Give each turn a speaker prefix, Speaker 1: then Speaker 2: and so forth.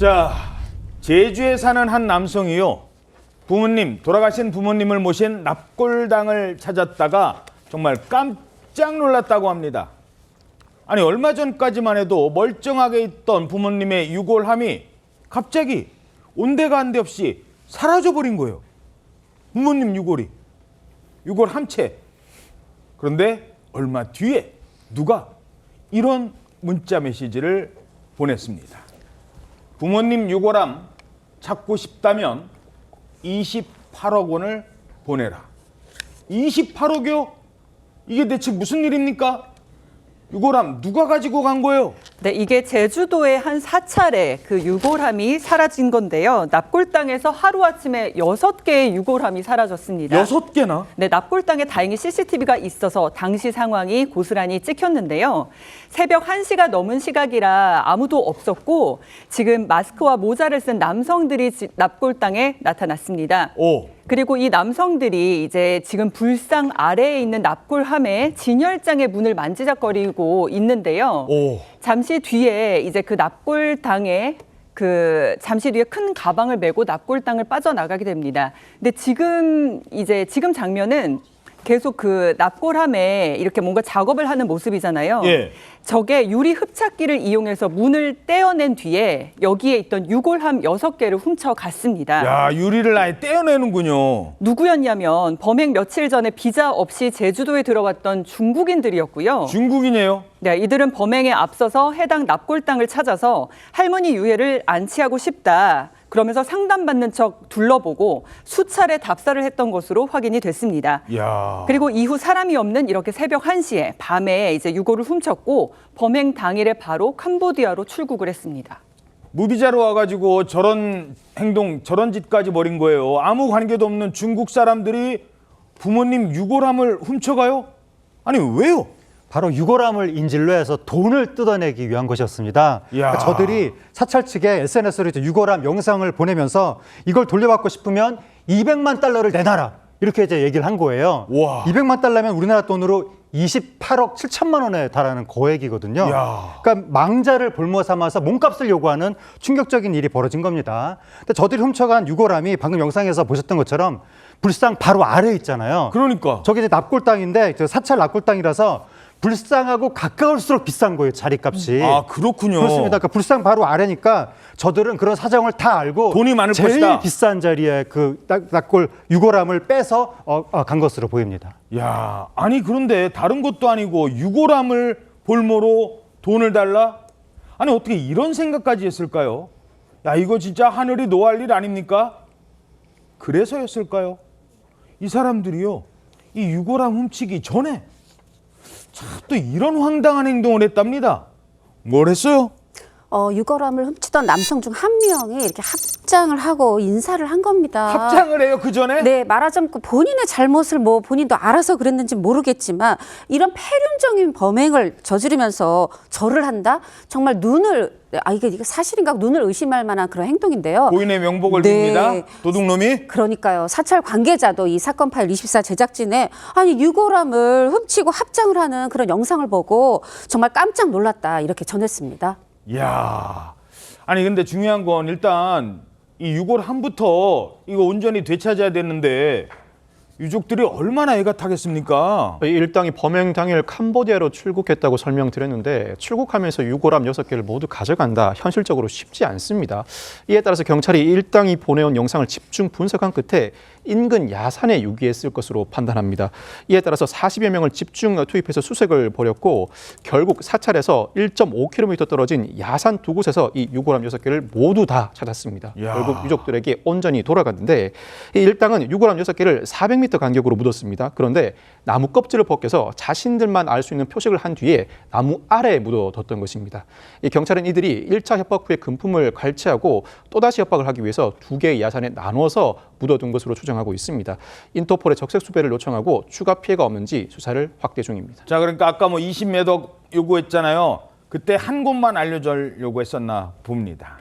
Speaker 1: 자, 제주에 사는 한 남성이요. 돌아가신 부모님을 모신 납골당을 찾았다가 정말 깜짝 놀랐다고 합니다. 아니, 얼마 전까지만 해도 멀쩡하게 있던 부모님의 유골함이 갑자기 온데간데 없이 사라져버린 거예요. 부모님 유골 한 채. 그런데 얼마 뒤에 누가 이런 문자 메시지를 보냈습니다. 부모님 유골함 찾고 싶다면 28억 원을 보내라. 28억이요? 이게 대체 무슨 일입니까? 유골함 누가 가지고 간 거예요?
Speaker 2: 네, 이게 제주도의 한 사찰에 그 유골함이 사라진 건데요. 납골당에서 하루아침에 6개의 유골함이 사라졌습니다.
Speaker 1: 6개나?
Speaker 2: 네, 납골당에 다행히 CCTV가 있어서 당시 상황이 고스란히 찍혔는데요. 새벽 1시가 넘은 시각이라 아무도 없었고 지금 마스크와 모자를 쓴 남성들이 납골당에 나타났습니다.
Speaker 1: 오.
Speaker 2: 그리고 이 남성들이 이제 지금 불상 아래에 있는 납골함의 진열장의 문을 만지작거리고 있는데요.
Speaker 1: 오.
Speaker 2: 잠시 뒤에 이제 그 납골당에 잠시 뒤에 큰 가방을 메고 납골당을 빠져나가게 됩니다. 근데 지금 장면은 계속 그 납골함에 이렇게 뭔가 작업을 하는 모습이잖아요.
Speaker 1: 예.
Speaker 2: 저게 유리 흡착기를 이용해서 문을 떼어낸 뒤에 여기에 있던 유골함 6개를 훔쳐갔습니다.
Speaker 1: 야, 유리를 아예 떼어내는군요.
Speaker 2: 누구였냐면 범행 며칠 전에 비자 없이 제주도에 들어갔던 중국인들이었고요.
Speaker 1: 중국인이에요?
Speaker 2: 네, 이들은 범행에 앞서서 해당 납골당을 찾아서 할머니 유해를 안치하고 싶다. 그러면서 상담받는 척 둘러보고 수차례 답사를 했던 것으로 확인이 됐습니다.
Speaker 1: 야.
Speaker 2: 그리고 이후 사람이 없는 이렇게 새벽 1시에 밤에 이제 유골을 훔쳤고 범행 당일에 바로 캄보디아로 출국을 했습니다.
Speaker 1: 무비자로 와가지고 저런 행동, 저런 짓까지 벌인 거예요. 아무 관계도 없는 중국 사람들이 부모님 유골함을 훔쳐가요? 아니, 왜요?
Speaker 3: 바로 유골함을 인질로 해서 돈을 뜯어내기 위한 것이었습니다. 그러니까 저들이 사찰 측에 SNS로 이제 유골함 영상을 보내면서 이걸 돌려받고 싶으면 200만 달러를 내놔라. 이렇게 이제 얘기를 한 거예요.
Speaker 1: 와.
Speaker 3: 200만 달러면 우리나라 돈으로 28억 7천만 원에 달하는 거액이거든요.
Speaker 1: 야.
Speaker 3: 그러니까 망자를 볼모 삼아서 몸값을 요구하는 충격적인 일이 벌어진 겁니다. 근데 저들이 훔쳐간 유골함이 방금 영상에서 보셨던 것처럼 불상 바로 아래에 있잖아요.
Speaker 1: 그러니까.
Speaker 3: 저게 이제 납골당인데 사찰 납골당이라서 불상하고 가까울수록 비싼 거예요, 자리값이.
Speaker 1: 아, 그렇군요.
Speaker 3: 그렇습니다. 그러니까 불상 바로 아래니까 저들은 그런 사정을 다 알고
Speaker 1: 돈이 많을
Speaker 3: 제일
Speaker 1: 것이다.
Speaker 3: 비싼 자리에 그 납골 유골함을 빼서 간 것으로 보입니다.
Speaker 1: 야, 아니 그런데 다른 것도 아니고 유골함을 볼모로 돈을 달라? 아니 어떻게 이런 생각까지 했을까요? 야, 이거 진짜 하늘이 노할 일 아닙니까? 그래서였을까요? 이 사람들이요, 이 유골함 훔치기 전에 참 또 이런 황당한 행동을 했답니다. 뭘 했어요?
Speaker 4: 유골함을 훔치던 남성 중 한 명이 이렇게 합장을 하고 인사를 한 겁니다.
Speaker 1: 합장을 해요, 그 전에?
Speaker 4: 네, 말하자면 본인의 잘못을 본인도 알아서 그랬는지 모르겠지만 이런 폐륜적인 범행을 저지르면서 절을 한다? 정말 이게 사실인가 눈을 의심할 만한 그런 행동인데요.
Speaker 1: 고인의 명복을
Speaker 4: 네.
Speaker 1: 빕니다. 도둑놈이.
Speaker 4: 그러니까요. 사찰 관계자도 이 사건 파일 24 제작진에 유골함을 훔치고 합장을 하는 그런 영상을 보고 정말 깜짝 놀랐다 이렇게 전했습니다.
Speaker 1: 이야, 아니 근데 중요한 건 일단 이 유골함부터 이거 온전히 되찾아야 되는데 유족들이 얼마나 애가 타겠습니까?
Speaker 5: 이 일당이 범행 당일 캄보디아로 출국했다고 설명드렸는데 출국하면서 유골함 6개를 모두 가져간다. 현실적으로 쉽지 않습니다. 이에 따라서 경찰이 일당이 보내온 영상을 집중 분석한 끝에 인근 야산에 유기했을 것으로 판단합니다. 이에 따라서 40여 명을 집중 투입해서 수색을 벌였고 결국 사찰에서 1.5km 떨어진 야산 두 곳에서 이 유골함 6개를 모두 다 찾았습니다.
Speaker 1: 야.
Speaker 5: 결국 유족들에게 온전히 돌아갔는데 이 일당은 유골함 6개를 400m 간격으로 묻었습니다. 그런데 나무 껍질을 벗겨서 자신들만 알 수 있는 표식을 한 뒤에 나무 아래에 묻어뒀던 것입니다. 이 경찰은 이들이 1차 협박 후에 금품을 갈취하고 또다시 협박을 하기 위해서 2개의 야산에 나눠서 묻어둔 것으로 추정하고 있습니다. 인터폴에 적색 수배를 요청하고 추가 피해가 없는지 수사를 확대 중입니다.
Speaker 1: 자, 그러니까 아까 20m 요구했잖아요. 그때 한 곳만 알려주려고 했었나 봅니다.